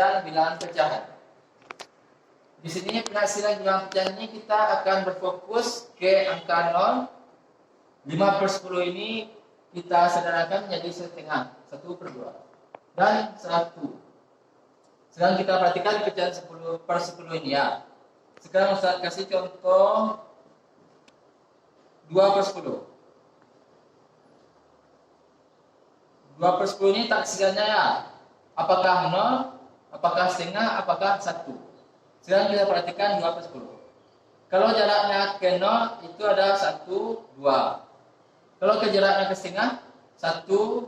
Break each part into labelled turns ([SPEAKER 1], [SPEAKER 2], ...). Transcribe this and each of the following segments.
[SPEAKER 1] penaksiran bilangan pecahan. Di sini penaksiran bilangan pecahan ini kita akan berfokus ke angka 0. 5/10 ini kita sederhanakan menjadi setengah, 1/2 dan 1. Sekarang kita perhatikan pecahan 10/10 ini ya. Sekarang Ustaz kasih contoh 2/10. 2/10 ini taksirannya ya. Apakah 0, apakah setengah, apakah 1. Sekarang kita perhatikan 2/10. Kalau jaraknya ke 0 itu ada 1, 2. Kalau ke jaraknya ke setengah 1,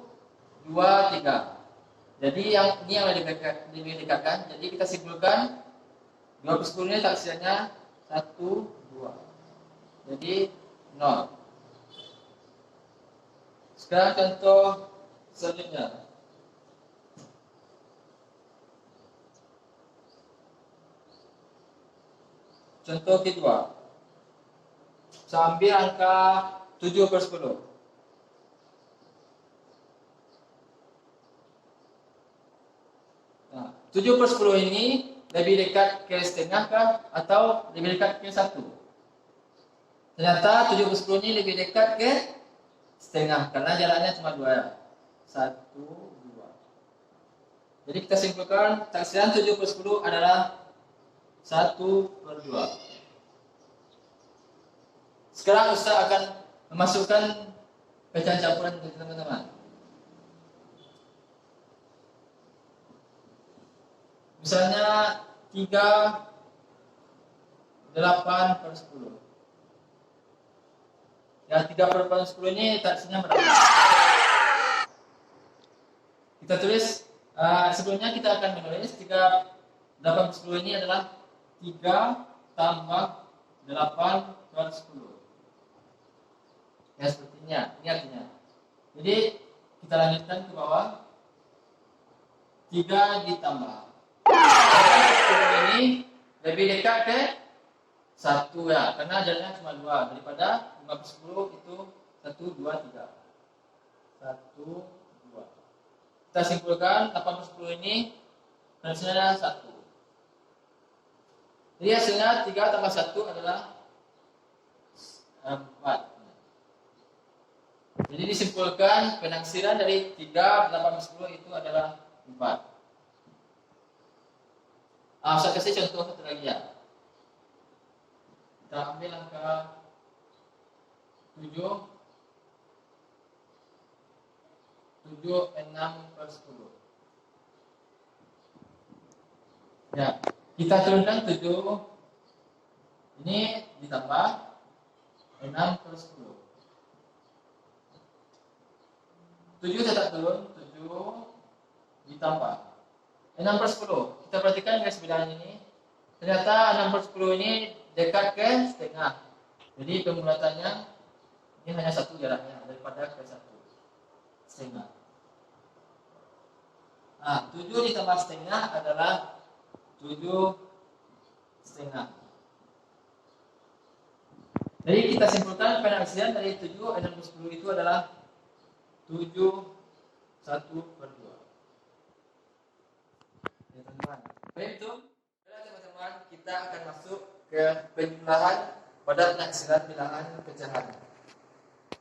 [SPEAKER 1] 2, 3. Jadi ini yang lebih dekatkan. Jadi kita simpulkan 2/10 ini taksirannya 1, 2. Jadi 0. Sekarang contoh selanjutnya. Contoh kedua. Saya ambil angka 7/10. Nah, 7/10 ini lebih dekat ke setengah kah atau lebih dekat ke 1? Ternyata 7/10 ini lebih dekat ke setengah karena jaraknya cuma 2. 1, 2. Jadi kita simpulkan taksiran 7/10 adalah 1/2. Sekarang Ustaz akan memasukkan pecahan campuran untuk teman-teman. Misalnya 3, 8/10. Ya, 3/10 ini taksirannya berapa? Kita tulis, sebelumnya kita akan menulis 3/8/10 ini adalah 3 tambah 8/10. Ya, sepertinya. Ini artinya. Jadi, kita lanjutkan ke bawah. 3 ditambah 10 ini lebih dekat ke 1 ya, karena jaraknya cuma 2. Daripada 5/10 itu 1, 2, 3. 1, 2. Kita simpulkan 8/10 ini hasilnya 1. Jadi hasilnya 3 tambah 1 adalah 4. Jadi disimpulkan penaksiran dari 3, 8/10 itu adalah 4. Saya kasih contoh satu lagi ya. Kita ambil angka 7, 6/10. Ya, kita turunkan 7 ini ditambah 6/10. 7 tetap turun, 7 ditambah 6/10. Kita perhatikan garis bilangan ini. Ternyata 6/10 ini dekat ke setengah. Jadi pembulatannya ini hanya 1 jaraknya daripada ke 1 setengah. Nah, 7 ditambah setengah adalah 7,5. Jadi kita simpulkan penaksiran dari 7 dan 10 itu adalah 7/1/2. Ya teman-teman. Baik itu, teman-teman, kita akan masuk ke penjumlahan pada penaksiran bilangan pecahan.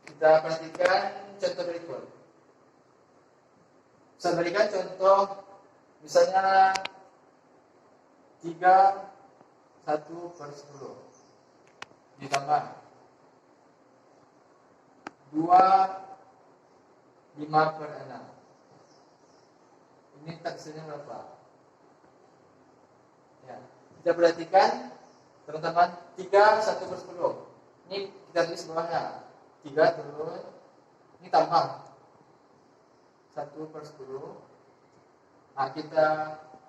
[SPEAKER 1] Kita perhatikan contoh berikut. Saya berikan contoh misalnya 3 1/10 ditambah 2 5/6. Ini taksirannya berapa? Ya, kita perhatikan teman-teman 3 1/10. Ini kita tulis bawahnya 3 turun, ini tambah 1/10. Nah, kita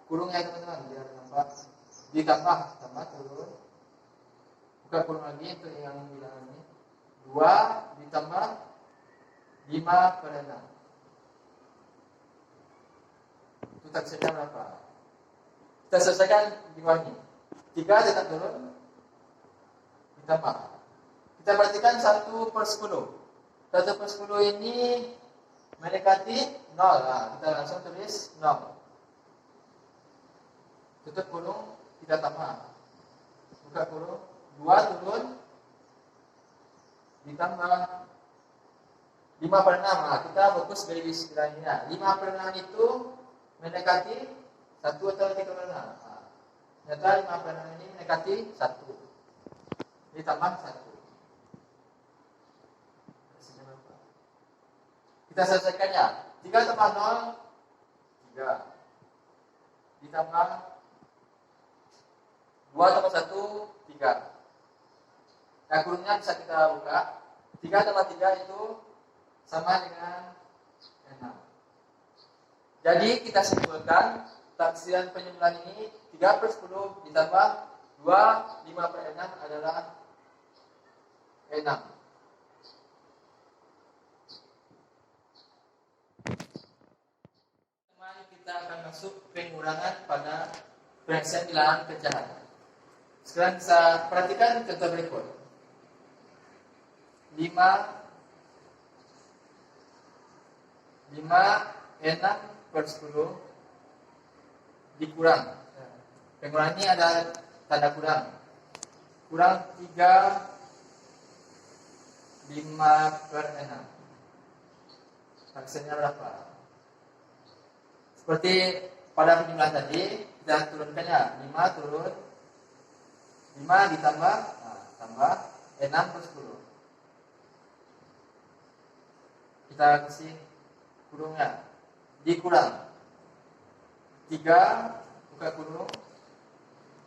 [SPEAKER 1] kurung ya teman-teman biar nampak. Ditambah turun. Bukan kurung lagi untuk yang bilangan ini. 2 ditambah 5/6. Itu taksirannya berapa? Kita selesaikan di bawah ini. 3 tetap turun. Ditambah. Kita perhatikan 1/10. 1/10 ini mendekati 0. Nah, kita langsung tulis 0. tutup kurung, kita tambah, buka kurung, 2 turun, ditambah 5 per 6. Nah, kita fokus dari istilahnya. 5 per 6 itu mendekati 1 atau 3 per 6. Nah, ternyata 5 per 6 ini mendekati 1. Ditambah 1. Kita selesaikannya. 3 tambah 0, 3. Ditambah 2 tambah 1, 3. Nah, kurungnya bisa kita buka. 3 tambah 3 itu sama dengan 6. Jadi kita simpulkan taksiran penyembelihan ini 3 per 10 ditambah 2, 5 per 6 adalah 6. Kita akan masuk pengurangan pada penyelesaian bilangan kejahatan. Sekarang kita perhatikan contoh berikut. 5 6 per 10 dikurang. Pengurangan ini ada tanda kurang. Kurang 3 5 per 6. Hasilnya berapa? Seperti pada penjumlahan tadi, kita turunkannya. 5 turun, 5 ditambah, tambah 6 per 10. Kita kasih kurungnya. Dikurang 3, buka kurung,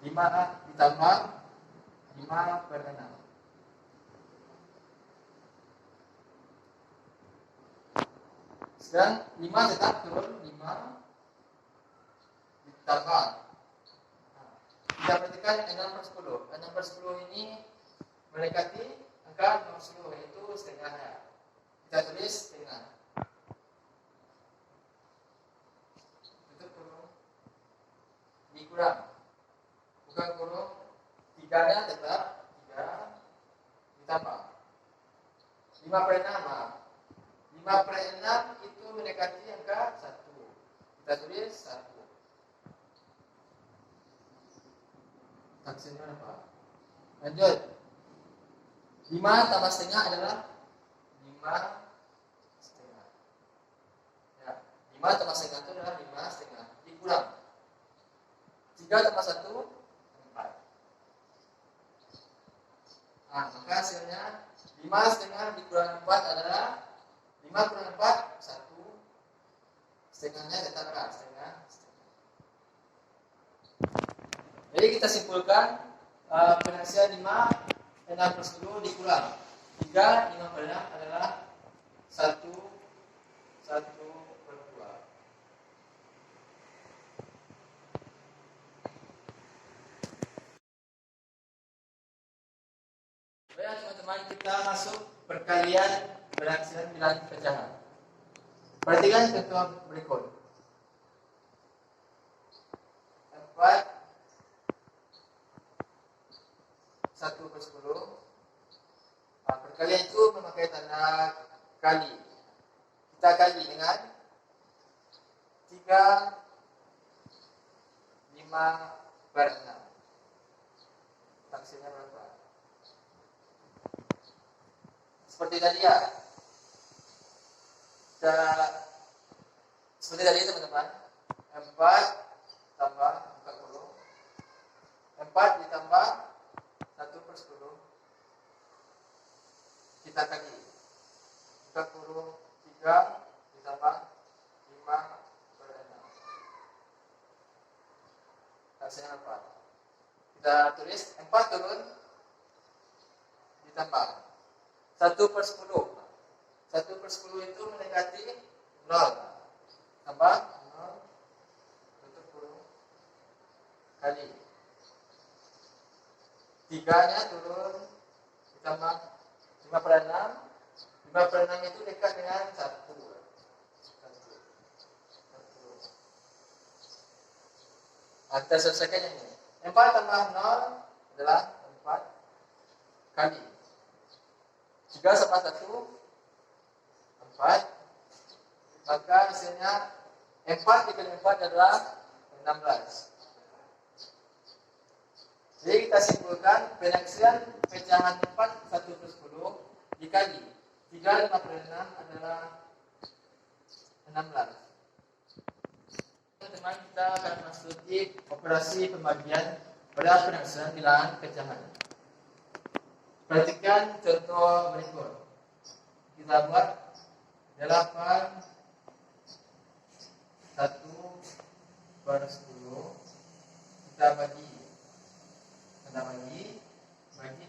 [SPEAKER 1] 5 ditambah 5 per 6. Sekarang 5 tetap turun, 5 ditambah. Kita perhatikan 6 per 10. 6 per 10 ini mendekati angka 60, yaitu setengahnya. Kita tulis setengah. Tutup kurung. Dikurang. Buka kurung. 3-nya tetap 3 ditambah 5 per 6. 5 per 6 itu mendekati angka 1. Kita tulis 1. Hasilnya apa? Lanjut. 5 tambah setengah adalah 5 setengah. Ya, 5 tambah setengah itu adalah 5 setengah. Dikurang 3 tambah 1, 4. Nah, maka hasilnya 5 setengah dikurang 4 adalah 5 kurang 4, 1. Setengahnya tetap setengah. Jadi kita simpulkan penyelesaian 5 6 per 10 dikurang 3 5 per 6 adalah 1 per 2. Baik teman-teman, kita masuk perkalian penyelesaian bilangan pecahan. Perhatikan contoh berikut. 4 1 per 10. Perkalian itu memakai tanda kali. Kita kali dengan 3 5 per 6. Hasilnya berapa? Seperti tadi ya. Seperti tadi teman-teman. 4 tambah buka kurung. 4 ditambah 1 per 10. Kita kali. Buka kurung 3 ditambah 5 per 6. Hasilnya apa? Kita tulis 4 turun ditambah 1 per 10. 1 per 10 itu mendekati 0. Tambah 0. Tutup kurung. Kali. 3-nya turun ditambah 5 per 6. 5 per 6 itu dekat dengan 1. Nah, kita selesaikan yang ini. 4 tambah 0 adalah 4 kali 3 sama 1, 4. Maka hasilnya 4 dikali 4 adalah 16. Jadi kita simpulkan penaksiran pecahan 4 1 per 10 dikali 3 5 per 6 adalah 16. Teman-teman, kita akan masuki operasi pembagian pada penaksiran bilangan pecahan. Perhatikan contoh berikut. Kita buat 8 1 per 10 kita bagi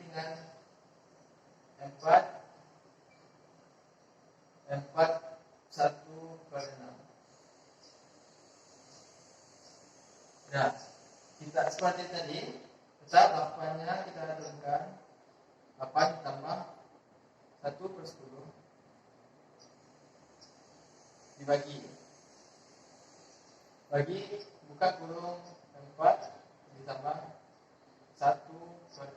[SPEAKER 1] dengan 4 1 per 6. Nah, kita seperti tadi, tetap 8-nya kita turunkan 8 ditambah 1 per 10 dibagi buka kurung 4 ditambah 1 per 6.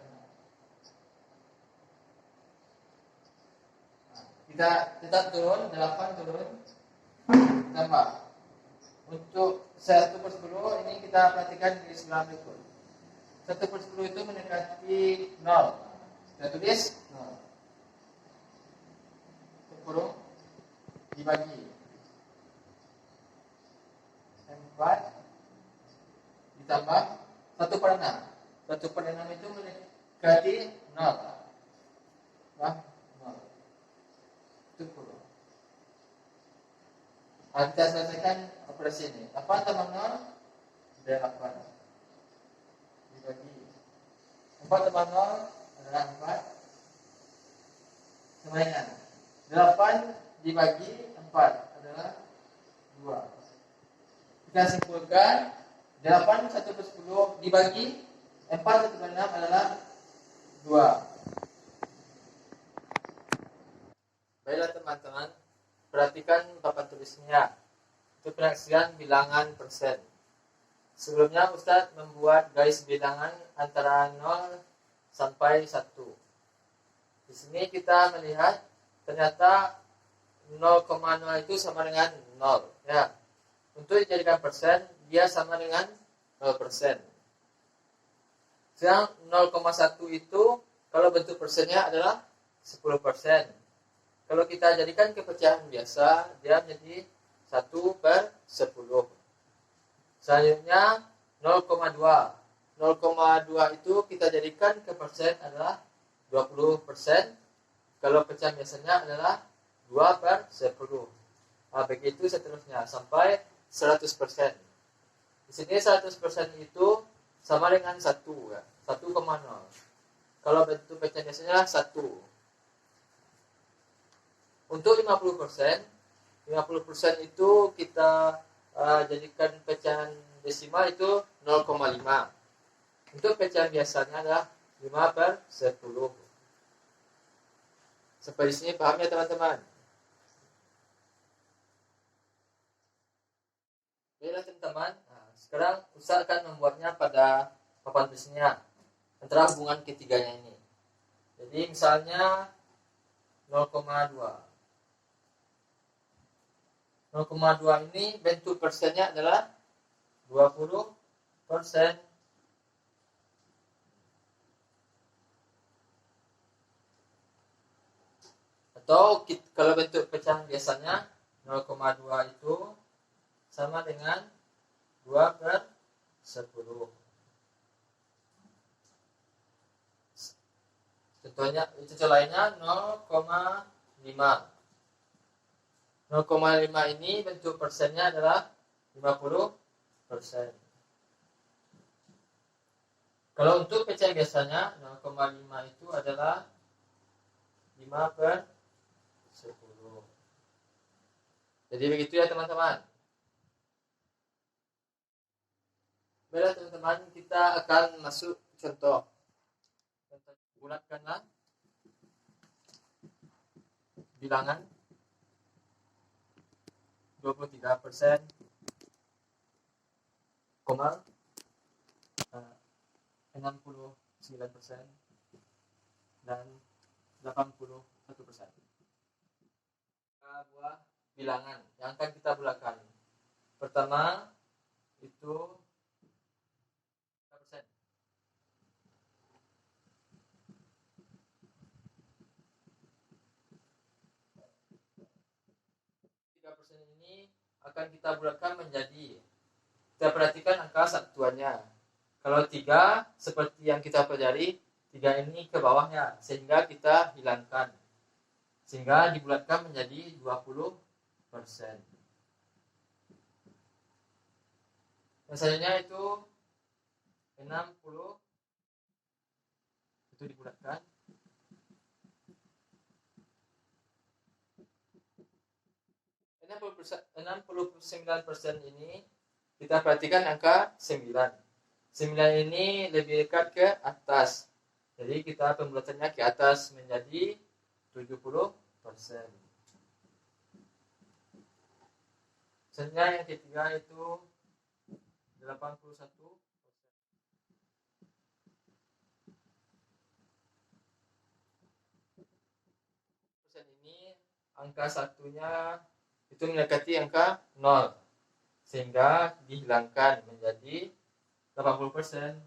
[SPEAKER 1] Nah, kita tetap turun 8 turun tambah. Untuk 1 per 10 ini kita perhatikan di sebelah berikut. 1 per 10 itu mendekati 0. Kita tulis 0. Kurung dibagi 4 ditambah 1 per 6. 1 per 6 itu mendekati 0. Nah, 0. Itu kurung. Nah, kita selesaikan operasi ini. 8 tambah 0 8 dibagi 4 tambah 0 adalah 4 sama dengan 8 dibagi 4 adalah 2. Kita simpulkan 8 1 per 10 dibagi 4 1 per 6 adalah 2. Baiklah teman-teman, perhatikan papan tulisnya. Itu penaksiran bilangan persen. Sebelumnya Ustadz membuat garis bilangan antara 0 sampai 1. Di sini kita melihat ternyata 0,0 itu sama dengan 0. Ya. Untuk dijadikan persen, dia sama dengan 0%. Sedang 0,1 itu kalau bentuk persennya adalah 10%. Kalau kita jadikan ke pecahan biasa, dia menjadi 1 per 10. Selanjutnya 0,2. 0,2 itu kita jadikan ke persen adalah 20%. Kalau pecahan biasanya adalah 2 per 10. Nah, begitu seterusnya sampai 100%. Di sini 100% itu sama dengan 1 ya. 1,0. Kalau bentuk pecahan biasanya 1. Untuk 50%, 50% itu kita jadikan pecahan desimal itu 0,5. Untuk pecahan biasanya adalah 5 per 10. Sampai di sini paham ya teman-teman? Baiklah teman-teman, sekarang Ustaz akan membuatnya pada papan tulisnya antara hubungan ketiganya ini. Jadi misalnya 0,2. 0,2 ini bentuk persennya adalah 20%. Atau kalau bentuk pecahan biasanya 0,2 itu sama dengan 2 per 10. Contoh lainnya 0,5. 0,5 ini bentuk persennya adalah 50%. Kalau untuk pecahan biasanya 0,5 itu adalah 5 per 10. Jadi begitu ya teman-teman. Baiklah teman-teman, kita akan masuk contoh. Bulatkanlah bilangan 23%, koma 69% dan 81%. Buah bilangan yang akan kita bulatkan. Pertama itu persen. 2% ini akan kita bulatkan menjadi, kita perhatikan angka satuannya. Kalau 3, seperti yang kita pelajari, 3 ini ke bawahnya, sehingga kita hilangkan. Sehingga dibulatkan menjadi 20%. Dan selanjutnya itu 60, itu dibulatkan. 69% ini kita perhatikan angka 9. 9 ini lebih dekat ke atas. Jadi kita pembulatannya ke atas menjadi 70%. Selanjutnya yang ketiga itu 81%. Ini angka satunya itu mendekati angka 0, sehingga dihilangkan menjadi 80%.